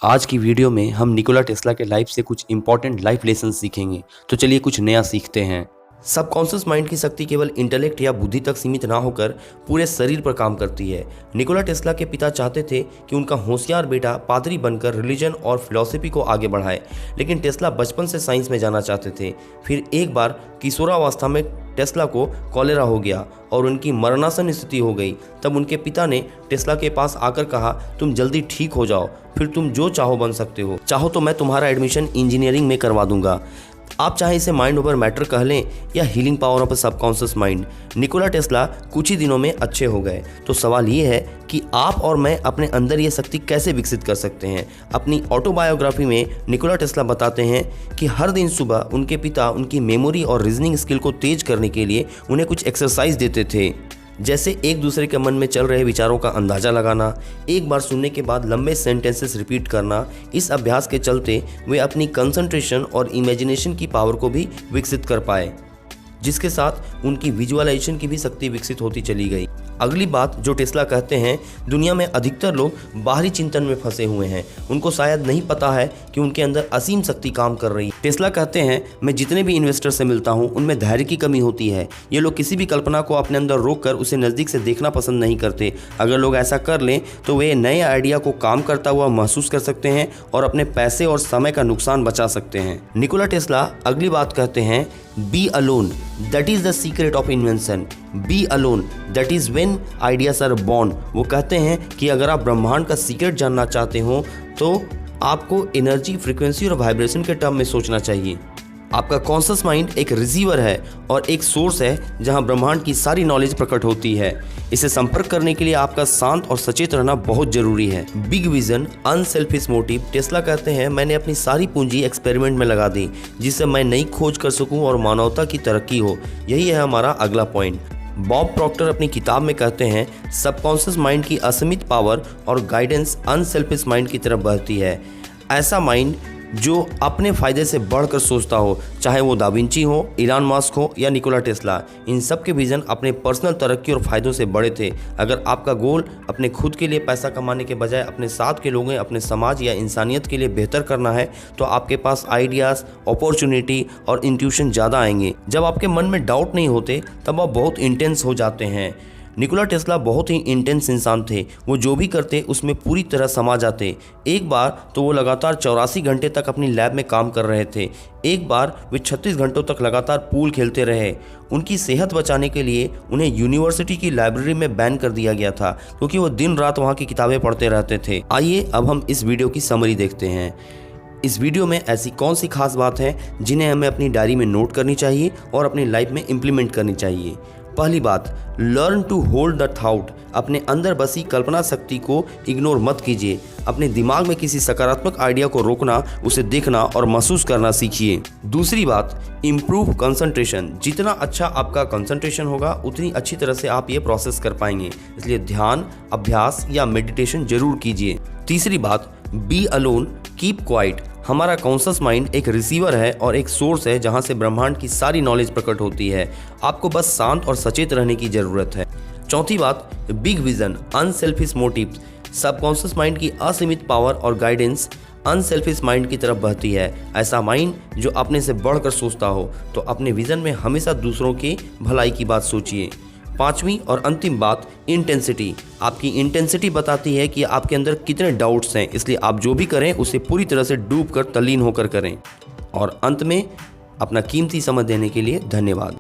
आज की वीडियो में हम निकोला टेस्ला के लाइफ से कुछ इंपॉर्टेंट लाइफ लेसन सीखेंगे। तो चलिए कुछ नया सीखते हैं। सबकॉन्शियस माइंड की शक्ति केवल इंटेलेक्ट या बुद्धि तक सीमित ना होकर पूरे शरीर पर काम करती है। निकोला टेस्ला के पिता चाहते थे कि उनका होशियार बेटा पादरी बनकर रिलीजन और फिलॉसफी को आगे बढ़ाए, लेकिन टेस्ला बचपन से साइंस में जाना चाहते थे। फिर एक बार किशोरावस्था में टेस्ला को कॉलेरा हो गया और उनकी मरणासन स्थिति हो गई। तब उनके पिता ने टेस्ला के पास आकर कहा, तुम जल्दी ठीक हो जाओ, फिर तुम जो चाहो बन सकते हो। चाहो तो मैं तुम्हारा एडमिशन इंजीनियरिंग में करवा दूंगा। आप चाहे इसे माइंड ओवर मैटर कह लें या healing power of subconscious mind. Nikola Tesla कुछ ही दिनों में अच्छे हो गए। तो सवाल ये है कि आप और मैं अपने अंदर ये शक्ति कैसे विकसित कर सकते हैं। अपनी ऑटोबायोग्राफी में निकोला टेस्ला बताते हैं कि हर दिन सुबह उनके पिता उनकी मेमोरी और रीजनिंग स्किल को तेज करने के लिए उन्हें कुछ एक्सरसाइज देते थे, जैसे एक दूसरे के मन में चल रहे विचारों का अंदाज़ा लगाना, एक बार सुनने के बाद लंबे सेंटेंसेस रिपीट करना। इस अभ्यास के चलते वे अपनी कंसंट्रेशन और इमेजिनेशन की पावर को भी विकसित कर पाए, जिसके साथ उनकी विजुअलाइजेशन की भी शक्ति विकसित होती चली गई। अगली बात जो टेस्ला कहते हैं, दुनिया में अधिकतर लोग बाहरी चिंतन में फंसे हुए हैं। उनको शायद नहीं पता है कि उनके अंदर असीम शक्ति काम कर रही है। टेस्ला कहते हैं, मैं जितने भी इन्वेस्टर से मिलता हूं उनमें धैर्य की कमी होती है। ये लोग किसी भी कल्पना को अपने अंदर रोक कर उसे नज़दीक से देखना पसंद नहीं करते। अगर लोग ऐसा कर लें तो वे नए आइडिया को काम करता हुआ महसूस कर सकते हैं और अपने पैसे और समय का नुकसान बचा सकते हैं। निकोला टेस्ला अगली बात कहते हैं, be alone that is the secret of invention. Be alone that is when ideas are born. वो कहते हैं कि अगर आप ब्रह्मांड का सीक्रेट जानना चाहते हो तो आपको एनर्जी, फ्रीक्वेंसी और वाइब्रेशन के टर्म में सोचना चाहिए। आपका कॉन्शियस माइंड एक रिसीवर है और एक सोर्स है जहां ब्रह्मांड की सारी नॉलेज प्रकट होती है। इसे संपर्क करने के लिए आपका शांत और सचेत रहना बहुत जरूरी है। Big vision, unselfish motive. Tesla कहते हैं, मैंने अपनी सारी पूंजी एक्सपेरिमेंट में लगा दी जिससे मैं नई खोज कर सकूं और मानवता की तरक्की हो। यही है हमारा अगला पॉइंट। बॉब प्रॉक्टर अपनी किताब में कहते हैं, सबकॉन्शियस माइंड की असीमित पावर और गाइडेंस अनसेल्फिश माइंड की तरफ बढ़ती है। ऐसा माइंड जो अपने फायदे से बढ़कर सोचता हो, चाहे वो दा विंची हो, इलॉन मस्क हो या निकोला टेस्ला। इन सब के विजन अपने पर्सनल तरक्की और फायदों से बड़े थे। अगर आपका गोल अपने खुद के लिए पैसा कमाने के बजाय अपने साथ के लोगों, अपने समाज या इंसानियत के लिए बेहतर करना है, तो आपके पास आइडियाज़, अपॉर्चुनिटी और इंट्यूशन ज़्यादा आएंगे। जब आपके मन में डाउट नहीं होते तब आप बहुत इंटेंस हो जाते हैं। निकोला टेस्ला बहुत ही इंटेंस इंसान थे। वो जो भी करते उसमें पूरी तरह समा जाते। एक बार तो वो लगातार 84 घंटे तक अपनी लैब में काम कर रहे थे। एक बार वे 36 घंटों तक लगातार पूल खेलते रहे। उनकी सेहत बचाने के लिए उन्हें यूनिवर्सिटी की लाइब्रेरी में बैन कर दिया गया था, क्योंकि वो दिन रात वहाँ की किताबें पढ़ते रहते थे। आइए अब हम इस वीडियो की समरी देखते हैं। इस वीडियो में ऐसी कौन सी खास बात है जिन्हें हमें अपनी डायरी में नोट करनी चाहिए और अपनी लाइफ में इम्प्लीमेंट करनी चाहिए। पहली बात, learn to hold the thought. अपने अंदर बसी कल्पना शक्ति को इग्नोर मत कीजिए। अपने दिमाग में किसी सकारात्मक आइडिया को रोकना, उसे देखना और महसूस करना सीखिए। दूसरी बात, इम्प्रूव कंसंट्रेशन। जितना अच्छा आपका कंसंट्रेशन होगा उतनी अच्छी तरह से आप ये प्रोसेस कर पाएंगे, इसलिए ध्यान, अभ्यास या मेडिटेशन जरूर कीजिए। तीसरी बात, बी अलोन, कीप क्वाइट। हमारा कॉन्शियस माइंड एक रिसीवर है और एक सोर्स है जहां से ब्रह्मांड की सारी नॉलेज प्रकट होती है। आपको बस शांत और सचेत रहने की जरूरत है। चौथी बात, big vision, unselfish motive. Subconscious mind की असीमित पावर और गाइडेंस अनसेल्फिश माइंड की तरफ बहती है। ऐसा माइंड जो अपने से बढ़कर सोचता हो। तो अपने विजन में हमेशा दूसरों की भलाई की बात सोचिए। पांचवी और अंतिम बात, इंटेंसिटी। आपकी इंटेंसिटी बताती है कि आपके अंदर कितने डाउट्स हैं, इसलिए आप जो भी करें उसे पूरी तरह से डूब कर तल्लीन होकर करें। और अंत में, अपना कीमती समय देने के लिए धन्यवाद।